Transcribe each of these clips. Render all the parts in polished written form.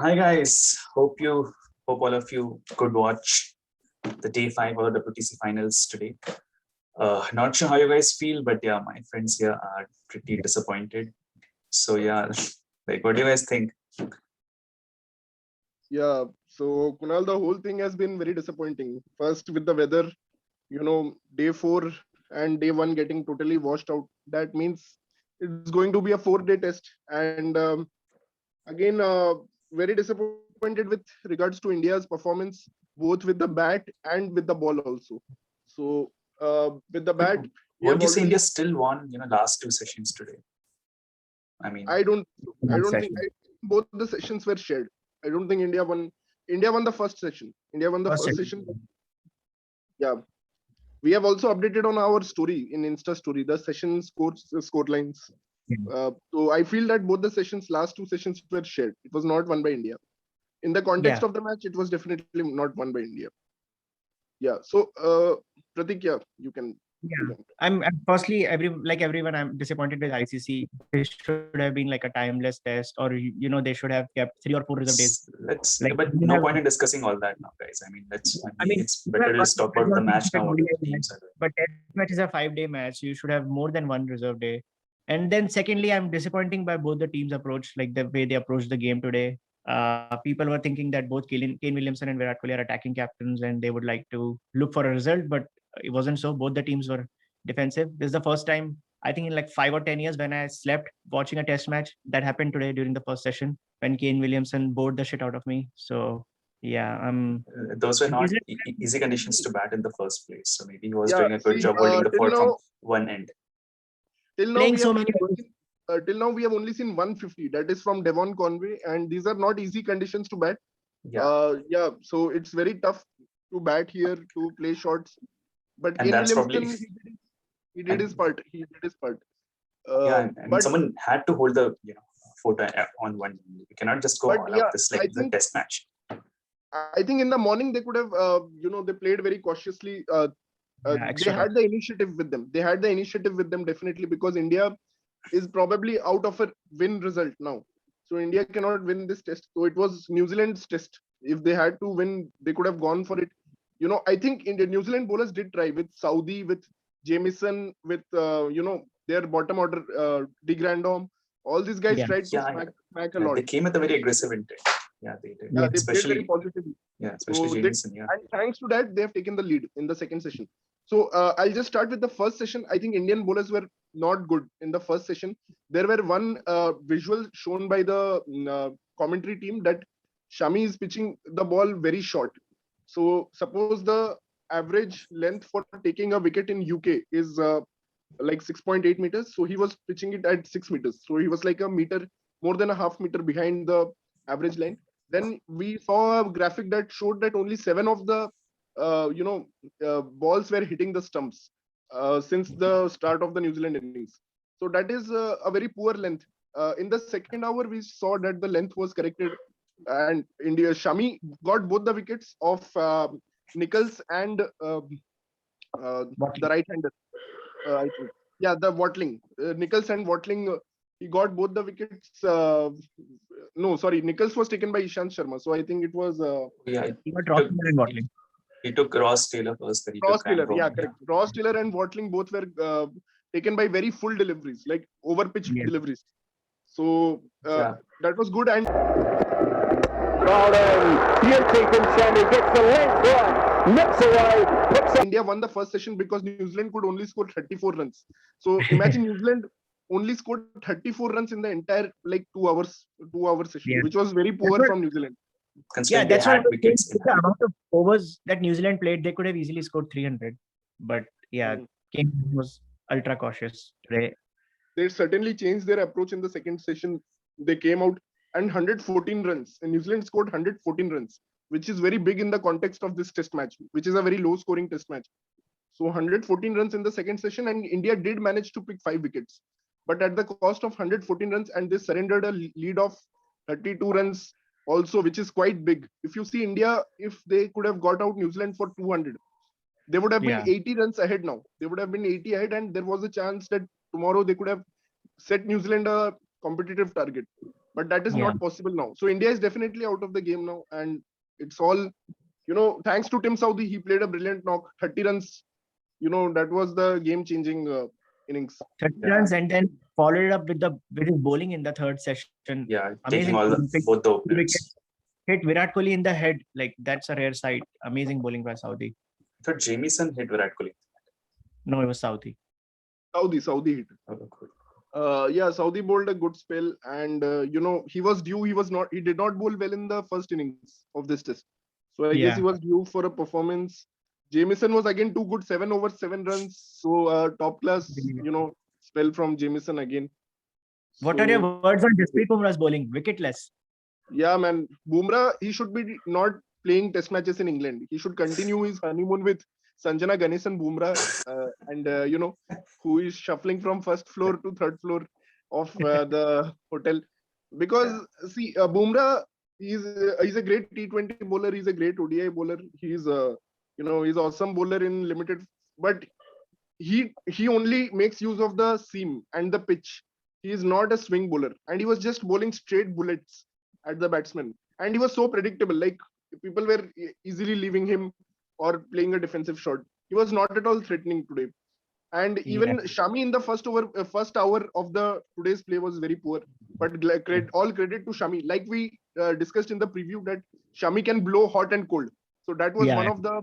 Hi guys, hope all of you could watch the day 5 of the WTC finals today. Not sure how you guys feel, but yeah, my friends here are pretty disappointed. So yeah, like what do you guys think? Yeah, so Kunal, the whole thing has been very disappointing. First with the weather, day 4 and day 1 getting totally washed out. That means it's going to be a 4-day test. And again, very disappointed with regards to India's performance, both with the bat and with the ball also. So with the But bat, we have won't you say already. India still won, last 2 sessions today? I mean, I don't. I One don't think session. both the sessions were shared. I don't think India won. India won the first session. India won the First first session. session. Yeah. We have also updated on our story in Insta story the session score lines. So I feel that both the sessions, last 2 sessions were shared. It was not won by India. In the context Yeah. of the match, it was definitely not won by India. Yeah. So Pratik, yeah, you can. Yeah. I'm firstly everyone, I'm disappointed with ICC. This should have been like a timeless test, or they should have kept 3 or 4 reserve days. but no point in discussing all that now, guys. I mean, it's better to just talk about the match now. What the teams are doing. But test match is a 5-day match. You should have more than one reserve day. And then secondly, I'm disappointing by both the teams' approach, like the way they approached the game today. People were thinking that both Kane Williamson and Virat Kohli are attacking captains and they would like to look for a result, but it wasn't so. Both the teams were defensive. This is the first time, I think, in like 5 or 10 years when I slept watching a test match. That happened today during the first session when Kane Williamson bored the shit out of me. So yeah, Those were not New easy conditions to bat in the first place. So maybe he was Yeah. doing a good See, job holding the fort from one end. till now playing we so have many. till now we have only seen 150. That is from Devon Conway, and these are not easy conditions to bat. Yeah. So it's very tough to bat here to play shots. But And Kane that's Williamson, probably he did his part. He did his part. yeah. I mean, But someone had to hold the fort on one. You cannot just go all out. This like I the think test match. I think in the morning they could have they played very cautiously. Yeah, They extra had the initiative with them. They had the initiative with them definitely because India is probably out of a win result now. So India cannot win this test. So it was New Zealand's test. If they had to win, they could have gone for it. I think India, New Zealand bowlers did try with Saudi, with Jamieson, with their bottom order, De Grandhomme. All these guys Yeah. tried to smack a lot. They came with a very aggressive intent. Yeah, they did. Yeah, they played very Especially positively. especially So Jamieson. Yeah. and thanks to that, they have taken the lead in the second session. So I'll just start with the first session. I think Indian bowlers were not good in the first session. There were one visual shown by the commentary team that Shami is pitching the ball very short. So suppose the average length for taking a wicket in UK is like 6.8 meters. So he was pitching it at 6 meters. So he was like a meter, more than a half meter behind the average line. Then we saw a graphic that showed that only 7 of the balls were hitting the stumps since the start of the New Zealand innings. So that is a very poor length. In the second hour, we saw that the length was corrected, and India Shami got both the wickets of Nichols and the right-hander. I think. Yeah, the Watling, Nichols and Watling. He got both the wickets. No, sorry, Nichols was taken by Ishant Sharma. So I think it was. Yeah. He got Ross Taylor and Watling. He took Ross Taylor first. Then he Ross took Taylor, Grandhomme, yeah, correct. Ross Taylor and Watling both were taken by very full deliveries, like over-pitched deliveries. So that was good. And gets the length one, nips away. India won the first session because New Zealand could only score 34 runs. So imagine New Zealand only scored 34 runs in the entire 2 hours session, which was very poor from New Zealand. Yeah, that's why the amount of overs that New Zealand played, they could have easily scored 300. But yeah, Kane was ultra cautious today. They certainly changed their approach in the second session. They came out and 114 runs. And New Zealand scored 114 runs, which is very big in the context of this test match, which is a very low scoring test match. So 114 runs in the second session, and India did manage to pick 5 wickets, but at the cost of 114 runs, and they surrendered a lead of 32 runs also, which is quite big. If you see India, if they could have got out New Zealand for 200, they would have been 80 runs ahead now. They would have been 80 ahead, and there was a chance that tomorrow they could have set New Zealand a competitive target. but that is Yeah. not possible now. So India is definitely out of the game now, and it's all, thanks to Tim Southee. He played a brilliant knock, 30 runs. That was the game-changing innings. 30 runs, and then followed it up with his bowling in the third session. Yeah, Amazing taking all bowling, picked both the 2 wickets, openers. hit Virat Kohli in the head. Like, that's a rare sight. Amazing bowling by Southee. I thought Jamieson hit Virat Kohli. No, it was Southee. Southee hit. Oh, cool. Southee bowled a good spell, and he was due. He did not bowl well in the first innings of this test, so I guess he was due for a performance. Jamieson was again too good, 7 overs, 7 runs. So top class, spell from Jamieson again. What are your words on Jasprit Bumrah's bowling? Wicketless. Yeah, man. Bumrah, he should be not playing test matches in England. He should continue his honeymoon with Sanjana Ganesan Bumrah, who is shuffling from first floor to third floor of the hotel. Because see, Bumrah, he's a great T20 bowler. He's a great ODI bowler. He's he's awesome bowler in limited, but he only makes use of the seam and the pitch. He is not a swing bowler, and he was just bowling straight bullets at the batsman, and he was so predictable. Like, people were easily leaving him or playing a defensive shot. He was not at all threatening today. And even Shami in the first hour of the today's play was very poor. But all credit to Shami. Like we discussed in the preview, that Shami can blow hot and cold. So that was one of the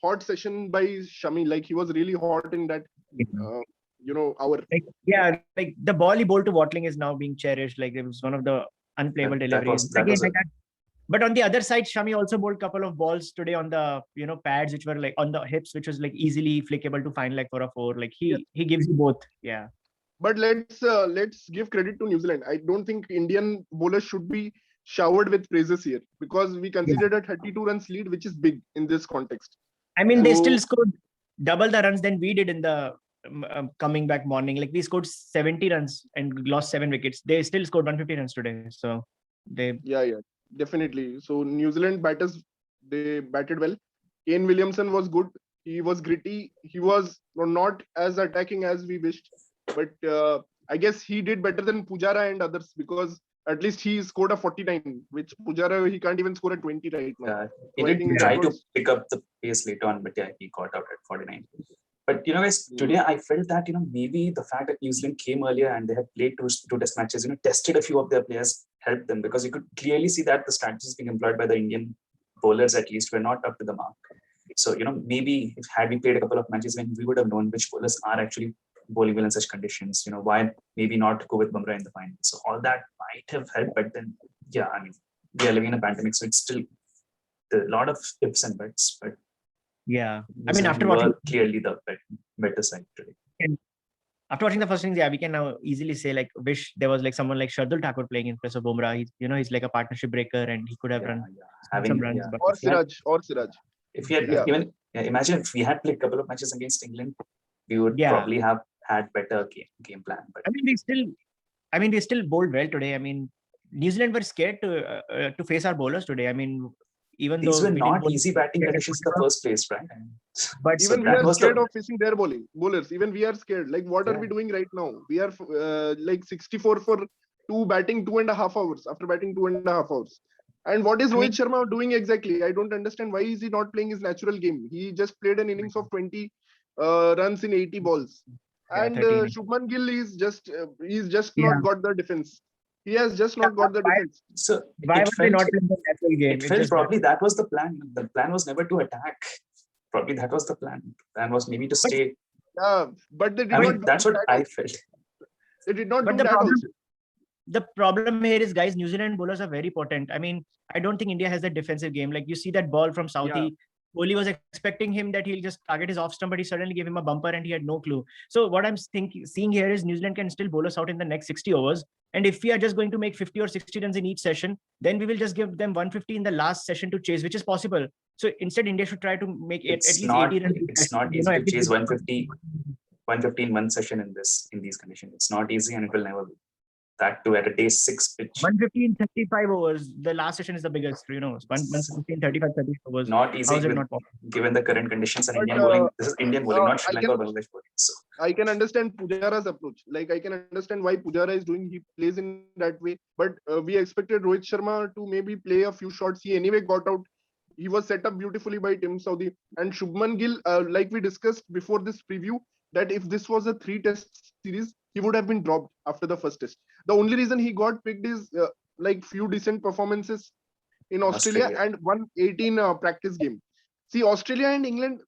hot session by Shami. Like, he was really hot in that hour. Like the ball he bowled to Watling is now being cherished. Like, it was one of the unplayable deliveries. But on the other side, Shami also bowled a couple of balls today on the pads, which were like on the hips, which was like easily flickable to find like for a 4. Like, he gives you both. Yeah. But let's give credit to New Zealand. I don't think Indian bowlers should be showered with praises here, because we considered a 32 runs lead, which is big in this context. I mean, they still scored double the runs than we did in the coming back morning. Like, we scored 70 runs and lost 7 wickets. They still scored 150 runs today. So they definitely. So New Zealand batters, they batted well. Kane Williamson was good. He was gritty. He was not as attacking as we wished, but I guess he did better than Pujara and others, because at least he scored a 49, which Pujara, he can't even score a 20 right now. He did try to pick up the pace later on, but he got out at 49. But guys, today I felt that maybe the fact that New Zealand came earlier and they had played two test matches, tested a few of their players, helped them, because you could clearly see that the strategies being employed by the Indian bowlers at least were not up to the mark. So maybe if had we played a couple of matches, when we would have known which bowlers are actually bowling well in such conditions, why maybe not go with Bumrah in the final. So all that might have helped, but then we are living in a pandemic, so it's still a lot of ifs and buts. But I mean, after watching clearly the better side today. After watching the first innings, we can now easily say, like, wish there was like someone like Shardul Thakur playing in place of Bumrah. He's like a partnership breaker, and he could have run some runs. But or Siraj. If we had imagine if we had played a couple of matches against England, we would probably have had better game plan. But I mean, they still bowled well today. I mean, New Zealand were scared to face our bowlers today. I mean, even these though were not easy batting conditions in the first place, right? But even we are scared of facing their bowlers. Even we are scared. Like, what are we doing right now? We are like 64 for 2 batting 2.5 hours after batting 2.5 hours. And what is Rohit Sharma doing exactly? I don't understand. Why is he not playing his natural game? He just played an innings of 20 runs in 80 balls. And Shubman Gill is he's just not got the defense. He has just not got the defense. So why was he not playing the natural game? It felt probably that was the plan. The plan was never to attack. Probably that was the plan. The plan was maybe to stay. But they did not. That's what I felt. They did not do that also. The problem here is, guys, New Zealand bowlers are very potent. I mean, I don't think India has a defensive game. Like, you see that ball from Southee. Kohli was expecting him that he'll just target his off stump, but he suddenly gave him a bumper and he had no clue. So what I'm seeing here is New Zealand can still bowl us out in the next 60 overs. And if we are just going to make 50 or 60 runs in each session, then we will just give them 150 in the last session to chase, which is possible. So instead, India should try to make at least 80 runs. It's not easy to chase 150 in one session in these conditions. It's not easy, and it will never be. That too at a day 6 pitch. 150 in 35 overs. The last session is the biggest, 150 in 35 overs. Not easy given the current conditions and Indian bowling. This is Indian bowling, not Sri Lanka or Bangladesh bowling. So I can understand Pujara's approach. Like I can understand why Pujara is doing. He plays in that way. But we expected Rohit Sharma to maybe play a few shots. He anyway got out. He was set up beautifully by Tim Saudi and Shubman Gill. Like we discussed before this preview, that if this was a 3-test series, he would have been dropped after the first test. The only reason he got picked is like few decent performances in Australia and 118 practice game. See, Australia and England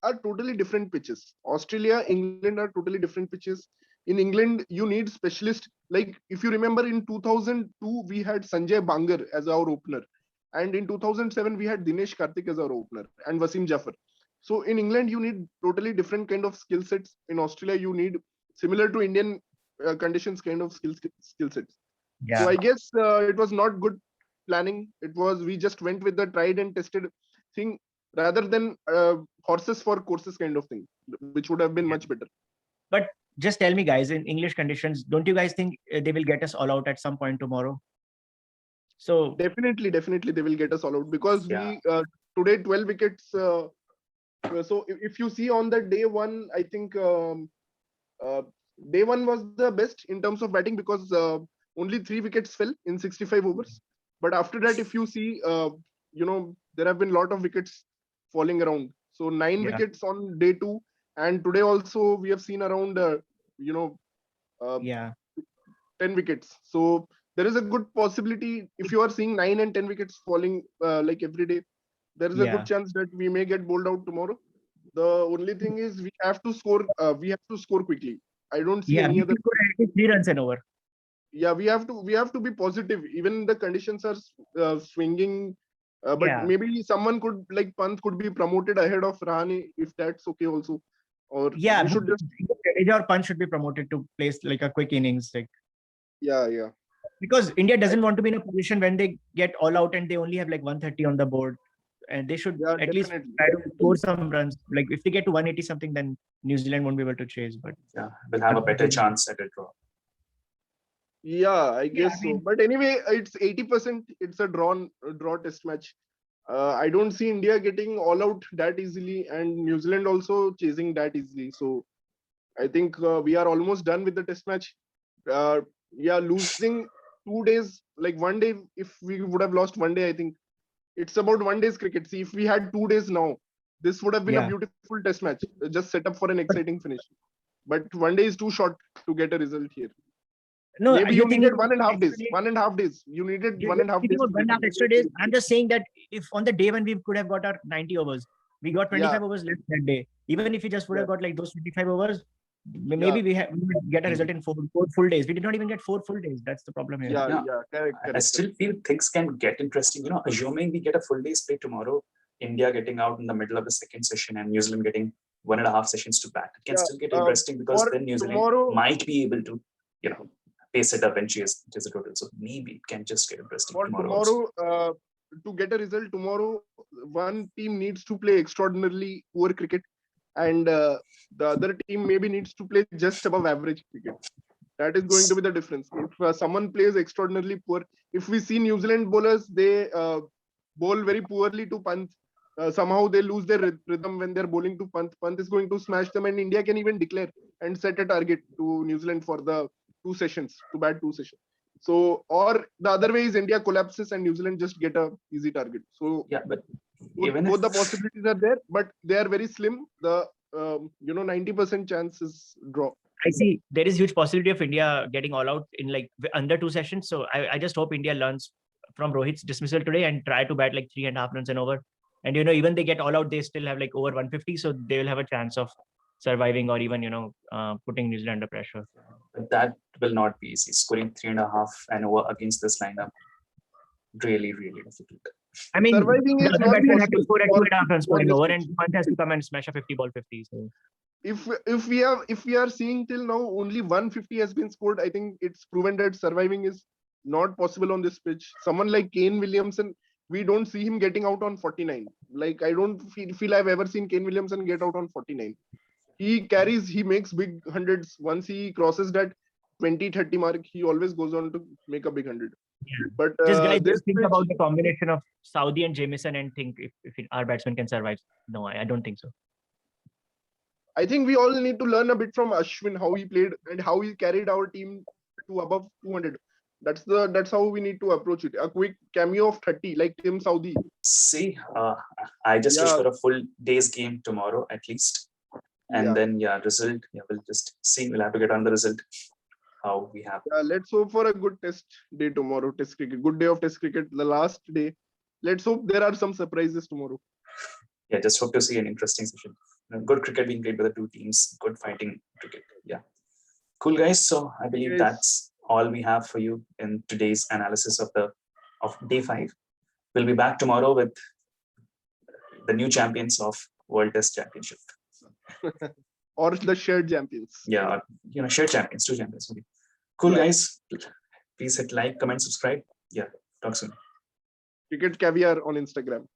are totally different pitches. Australia, England are totally different pitches. In England, you need specialists. Like if you remember in 2002, we had Sanjay Bangar as our opener. And in 2007, we had Dinesh Karthik as our opener and Wasim Jafar. So in England, you need totally different kind of skill sets. In Australia, you need similar to Indian conditions kind of skill sets. Yeah. So I guess it was not good planning. It was, we just went with the tried and tested thing rather than horses for courses kind of thing, which would have been much better. But just tell me, guys, in English conditions, don't you guys think they will get us all out at some point tomorrow? So definitely they will get us all out because we today 12 wickets. So if you see on the day one, I think day one was the best in terms of batting because only 3 wickets fell in 65 overs. But after that, if you see, there have been a lot of wickets falling around. So 9 wickets on day 2, and today also we have seen around 10 wickets. So there is a good possibility if you are seeing 9 and 10 wickets falling like every day, there is a good chance that we may get bowled out tomorrow. The only thing is we have to score. We have to score quickly. I don't see any other. 3 runs and over. Yeah, we have to be positive. Even the conditions are swinging. But maybe someone could, like Pant could be promoted ahead of Rahane if that's okay also. Or we should just or Pant should be promoted to place like a quick innings. Like because India doesn't want to be in a position when they get all out and they only have like 130 on the board, and they should at least try to score some runs. Like if they get to 180 something, then New Zealand won't be able to chase. But we'll have a better chance at a draw. Yeah, I guess so. But anyway, it's 80%. It's a draw test match. I don't see India getting all out that easily, and New Zealand also chasing that easily. So I think we are almost done with the test match. Losing 2 days, like 1 day, if we would have lost 1 day, I think it's about 1 day's cricket. See, if we had 2 days now, this would have been a beautiful test match, just set up for an exciting finish. But 1 day is too short to get a result here. No, maybe you needed 1.5 days. 1.5 days. You needed 1.5 days. 1.5 extra days. I'm just saying that if on the day when we could have got our 90 overs, we got 25 overs left that day. Even if we just would have got like those 25 overs, maybe we would get a result in 4 full days. We did not even get 4 full days. That's the problem here. Correct. I still feel things can get interesting. Assuming we get a full day's play tomorrow, India getting out in the middle of the second session and New Zealand getting 1.5 sessions to bat, it can still get interesting because then New Zealand might be able to, pace it up and chase a total. So maybe it can just get interesting tomorrow. To get a result tomorrow, one team needs to play extraordinarily poor cricket, and the other team maybe needs to play just above average cricket. That is going to be the difference. If someone plays extraordinarily poor, if we see New Zealand bowlers, they bowl very poorly to Pant. Somehow they lose their rhythm when they're bowling to Pant. Pant is going to smash them, and India can even declare and set a target to New Zealand for the 2 sessions, to bat 2 sessions. So, or the other way is India collapses and New Zealand just get a easy target. So but both the possibilities are there, but they are very slim. The 90% chance is draw. I see there is huge possibility of India getting all out in like under 2 sessions. So I just hope India learns from Rohit's dismissal today and try to bat like 3.5 runs and over. And even they get all out, they still have like over 150, so they will have a chance of surviving or even putting New Zealand under pressure. But that will not be easy. Scoring 3.5 and over against this lineup, really, really difficult. I mean, surviving is not possible. Have to score at 2.5 runs scoring over, and Pant has to come and smash a 50 ball 50. So if we are seeing till now only 150 has been scored, I think it's proven that surviving is not possible on this pitch. Someone like Kane Williamson, we don't see him getting out on 49. Like I don't feel I've ever seen Kane Williamson get out on 49. He makes big hundreds. Once he crosses that 20-30 mark, he always goes on to make a big 100. But just think about the combination of Saudi and Jamieson and think if our batsman can survive. No, I don't think so. I think we all need to learn a bit from Ashwin, how he played and how he carried our team to above 200. That's how we need to approach it. A quick cameo of 30, like Tim Saudi. See, I just wish Yeah. for a full day's game tomorrow at least. And Yeah. then, result. Yeah, we'll just see. We'll have to get on the result. How we have. Let's hope for a good test day tomorrow. Test cricket, good day of test cricket, the last day. Let's hope there are some surprises tomorrow. Yeah, just hope to see an interesting session. Good cricket being played by the two teams. Good fighting cricket. Yeah. Cool, guys. So I believe Yes. that's all we have for you in today's analysis of day 5. We'll be back tomorrow with the new champions of World Test Championship. Or the shared champions. Yeah, shared champions, 2 champions. Okay. Cool, Yeah. guys. Please hit like, comment, subscribe. Yeah, talk soon. Cricket Caviar on Instagram.